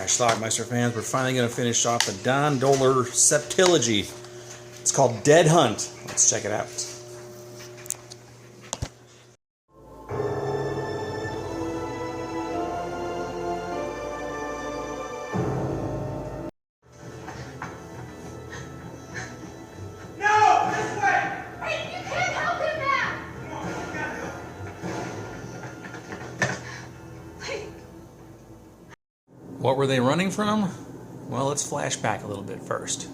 Alright, Schlockmeister fans, we're finally going to finish off the Don Dohler Septilogy. It's called Dead Hunt. Let's check it out. What were they running from? Well, let's flash back a little bit first.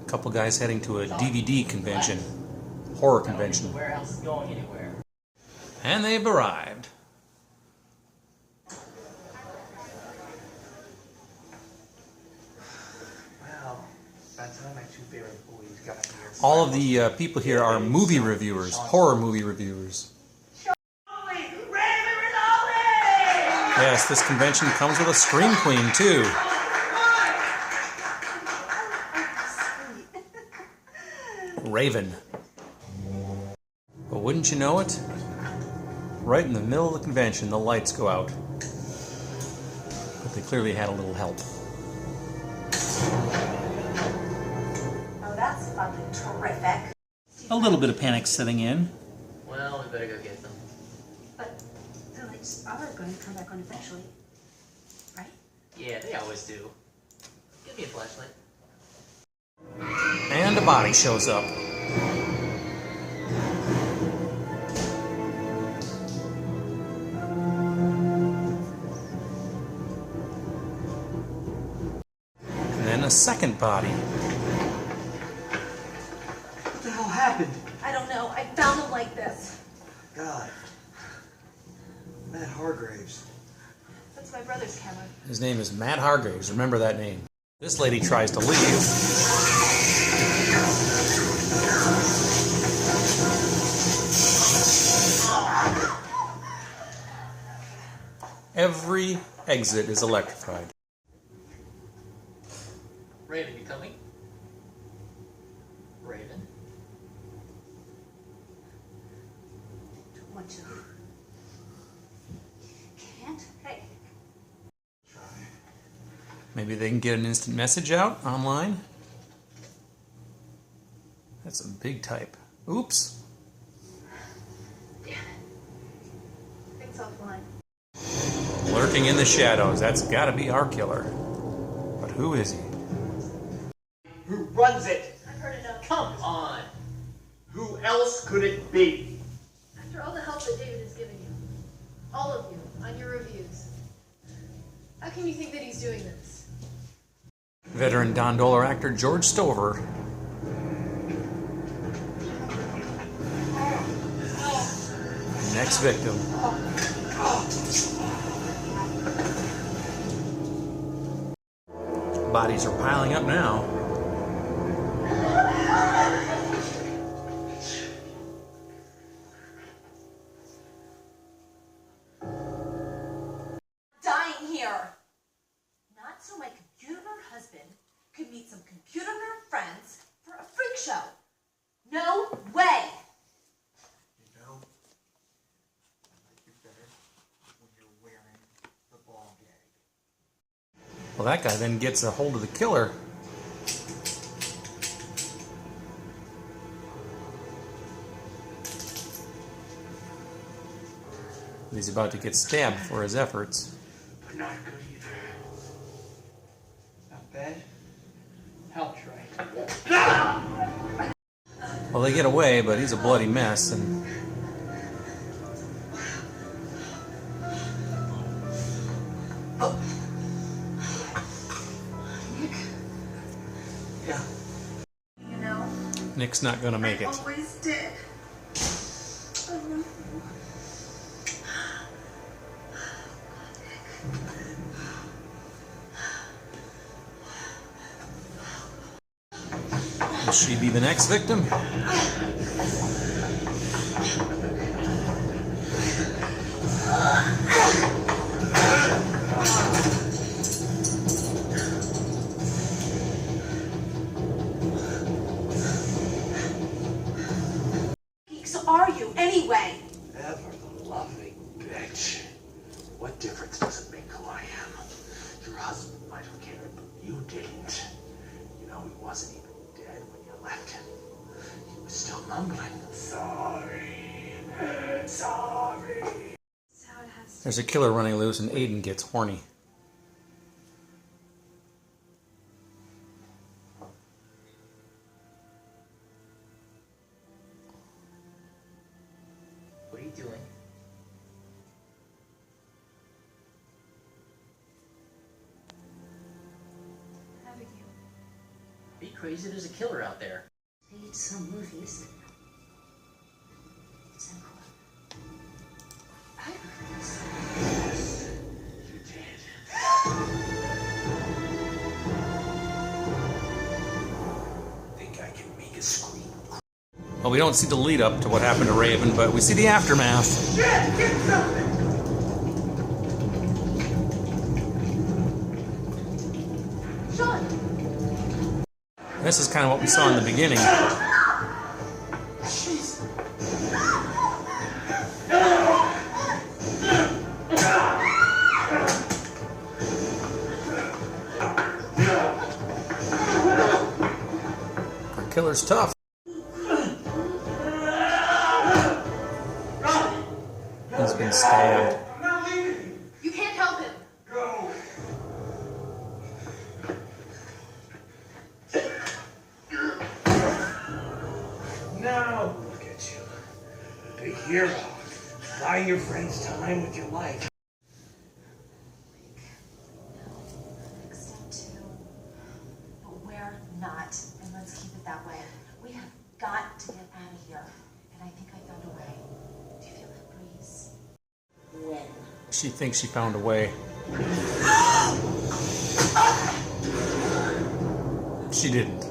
A couple guys heading to a DVD convention, horror convention. Where else is going anywhere? And they've arrived. Well, that's one of my two favorite boys got here. All of the people here are movie reviewers, horror movie reviewers. Yes, this convention comes with a Scream Queen, too. Raven. But wouldn't you know it? Right in the middle of the convention, the lights go out. But they clearly had a little help. Oh, that's fucking terrific. A little bit of panic setting in. Well, we better go get them. But the lights are going to come back on eventually, right? Yeah, they always do. Give me a flashlight. And a body shows up. And then a second body. What the hell happened? I don't know. I found them like this. God. Matt Hargraves. That's my brother's camera. His name is Matt Hargraves. Remember that name. This lady tries to leave. Every exit is electrified. Raven, you coming? Raven? Don't want to. Can't? Hey. Try. Maybe they can get an instant message out online. That's a big type. Oops. Things offline. Lurking in the shadows. That's got to be our killer. But who is he? Who runs it? I've heard enough. Come on! Who else could it be? After all the help that David has given you, all of you, on your reviews, how can you think that he's doing this? Veteran Don Dohler actor George Stover. Next victim. Bodies are piling up now. Dying here. Not so my computer nerd husband could meet some computer nerd friends for a freak show. No way. You know, I like you better when you're wearing the ball gag. Well, that guy then gets a hold of the killer. He's about to get stabbed for his efforts. But not good either. Not bad. Help try. Well, they get away, but he's a bloody mess, and Yeah. You know, Nick's not gonna make it. always did. Will she be the next victim? Geeks are you anyway? Ever the lovely bitch. What difference does it make who I am? Your husband might have cared, but you didn't. You know, he wasn't even dead when you left him. He was still mumbling, sorry, sorry. That's how it has to There's a killer running loose and Aiden gets horny. What are you doing? Abigail. Are you crazy? There's a killer out there. Made some movies. It's not cool. You did. Think I can make a scream? Well, we don't see the lead up to what happened to Raven, but we see the aftermath. Shit, get something! Sean! This is kind of what we saw in the beginning. Our killer's tough. He's been stabbed. I'm not leaving! You can't help him! Go! Now look at you. Big hero. Buying your friends time with your life. Next step two. But we're not, and let's keep it that way. We have got to get out of here. And I think I found a way. Do you feel that breeze? When? She thinks she found a way. She didn't.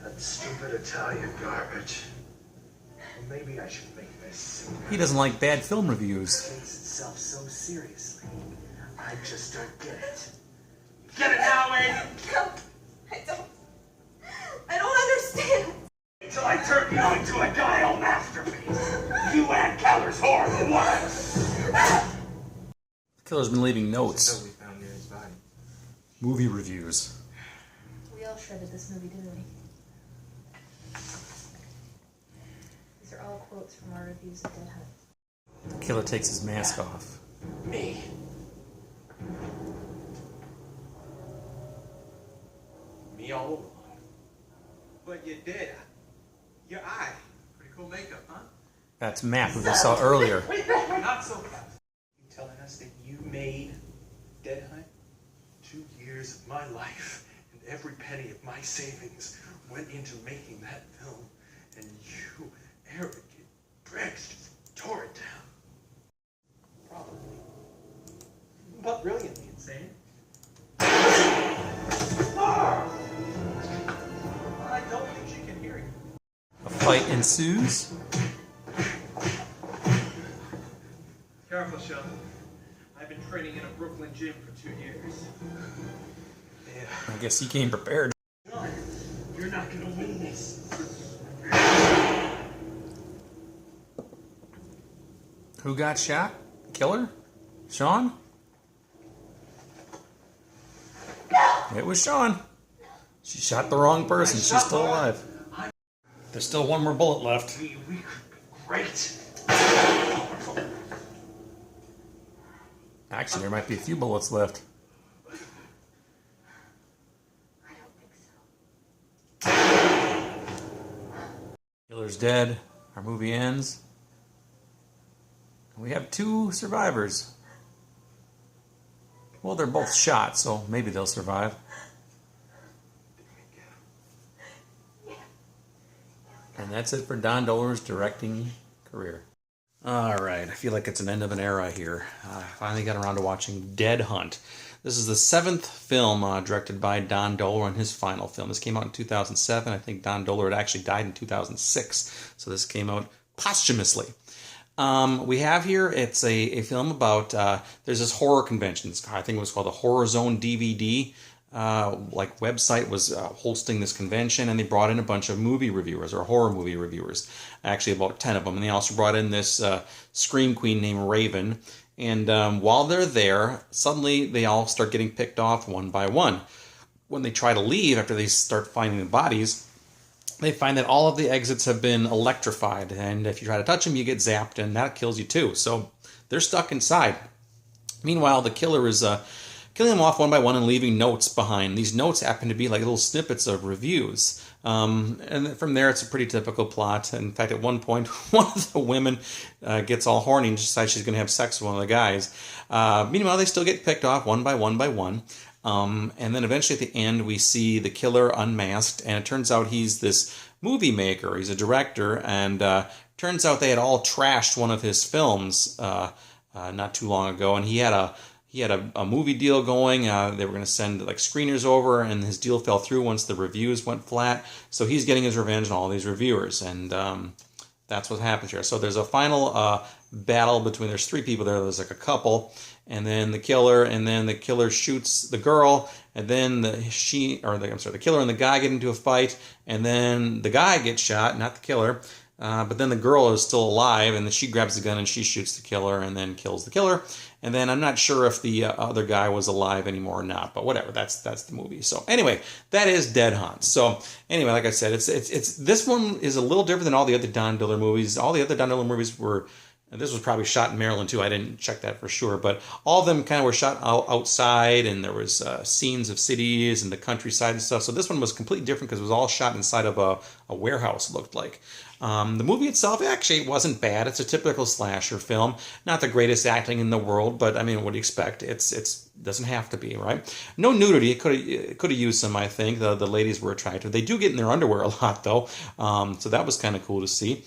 That stupid Italian garbage. Well, maybe I should make this simple. He doesn't like bad film reviews. It takes itself so seriously. I just don't get it. Get it now, Aiden? I don't understand. Until I turn you into a dial masterpiece. You and Keller's horrible wife. The killer's been leaving notes. we found Gary's body. Movie reviews. We all shredded this movie, didn't we? These are all quotes from our reviews of Dead Hunt. The killer takes his mask off. Me. Me all along. But you did. Your eye. Pretty cool makeup, huh? That's Matt, who we saw earlier. Not so fast. You telling us that you made Dead Hunt? 2 years of my life and every penny of my savings went into making that film. And you, arrogant pricks, just tore it down. Probably. But brilliantly insane. I don't think she can hear you. A fight ensues. Careful, Sean. I've been training in a Brooklyn gym for 2 years. I guess he came prepared. No, you're not gonna win this. Who got shot? Killer? Sean? It was Sean. She shot the wrong person. She's still alive. There's still one more bullet left. We could be great. Actually, there might be a few bullets left. I don't think so. Killer's dead. Our movie ends. We have 2 survivors. Well, they're both shot, so maybe they'll survive. And that's it for Don Dohler's directing career. Alright, I feel like it's an end of an era here. I finally got around to watching Dead Hunt. This is the 7th film directed by Don Dohler and his final film. This came out in 2007. I think Don Dohler had actually died in 2006. So this came out posthumously. We have here, it's a film about, there's this horror convention. I think it was called the Horror Zone DVD. like website was hosting this convention, and they brought in a bunch of movie reviewers or horror movie reviewers, actually about 10 of them, and they also brought in this scream queen named Raven. And while they're there, suddenly they all start getting picked off one by one. When they try to leave after they start finding the bodies, they find that all of the exits have been electrified, and if you try to touch them, you get zapped, and that kills you too. So they're stuck inside. Meanwhile, the killer is killing them off one by one and leaving notes behind. These notes happen to be like little snippets of reviews. And from there, it's a pretty typical plot. In fact, at one point, one of the women gets all horny and decides she's going to have sex with one of the guys. Meanwhile, they still get picked off one by one by one. And then eventually at the end, we see the killer unmasked, and it turns out he's this movie maker. He's a director, and turns out they had all trashed one of his films not too long ago, and he had a movie deal going. They were going to send like screeners over, and his deal fell through once the reviews went flat. So he's getting his revenge on all these reviewers, and that's what happens here. So there's a final battle between, there's three people there. There's like a couple, and then the killer shoots the girl, and then the killer and the guy get into a fight, and then the guy gets shot, not the killer. But then the girl is still alive, and then she grabs the gun and she shoots the killer and then kills the killer. And then I'm not sure if the other guy was alive anymore or not, but whatever. That's the movie. So anyway, that is Dead Hunt. So anyway, like I said, it's this one is a little different than all the other Don Diller movies. All the other Don Diller movies were. And this was probably shot in Maryland too. I didn't check that for sure, but all of them kind of were shot outside, and there was scenes of cities and the countryside and stuff. So this one was completely different because it was all shot inside of a warehouse. It looked like. The movie itself actually wasn't bad. It's a typical slasher film. Not the greatest acting in the world, but I mean, what do you expect? It's doesn't have to be, right? No nudity. It could have used some, I think. The ladies were attractive. They do get in their underwear a lot, though. So that was kind of cool to see.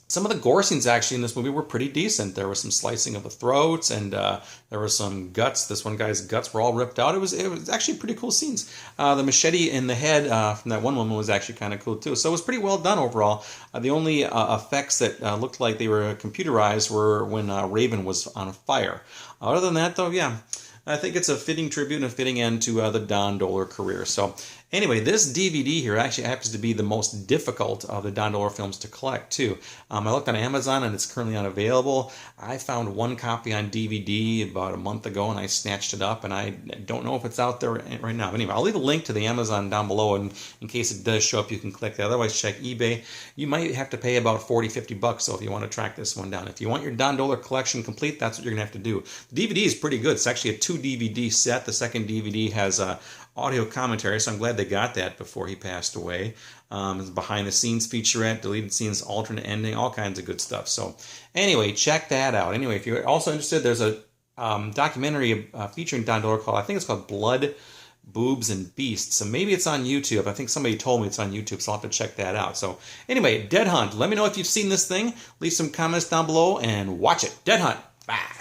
Some of the gore scenes actually in this movie were pretty decent. There was some slicing of the throats, and there were some guts. This one guy's guts were all ripped out. It was actually pretty cool scenes. The machete in the head from that one woman was actually kind of cool too. So it was pretty well done overall. The only effects that looked like they were computerized were when Raven was on fire. Other than that, though, yeah, I think it's a fitting tribute and a fitting end to the Don Dohler career. So anyway, this DVD here actually happens to be the most difficult of the Don Dohler films to collect, too. I looked on Amazon, and it's currently unavailable. I found one copy on DVD about a month ago, and I snatched it up, and I don't know if it's out there right now. But anyway, I'll leave a link to the Amazon down below, and in case it does show up, you can click that. Otherwise, check eBay. You might have to pay about $40-50, so if you want to track this one down. If you want your Don Dohler collection complete, that's what you're going to have to do. The DVD is pretty good. It's actually a 2-DVD set. The second DVD has audio commentary, so I'm glad they got that before he passed away. Behind the scenes featurette, deleted scenes, alternate ending, all kinds of good stuff. So anyway, check that out. Anyway, if you're also interested, there's a documentary featuring Don Dohler called, I think it's called Blood, Boobs, and Beasts. So maybe it's on YouTube. I think somebody told me it's on YouTube, so I'll have to check that out. So anyway, Dead Hunt. Let me know if you've seen this thing. Leave some comments down below and watch it. Dead Hunt. Bye.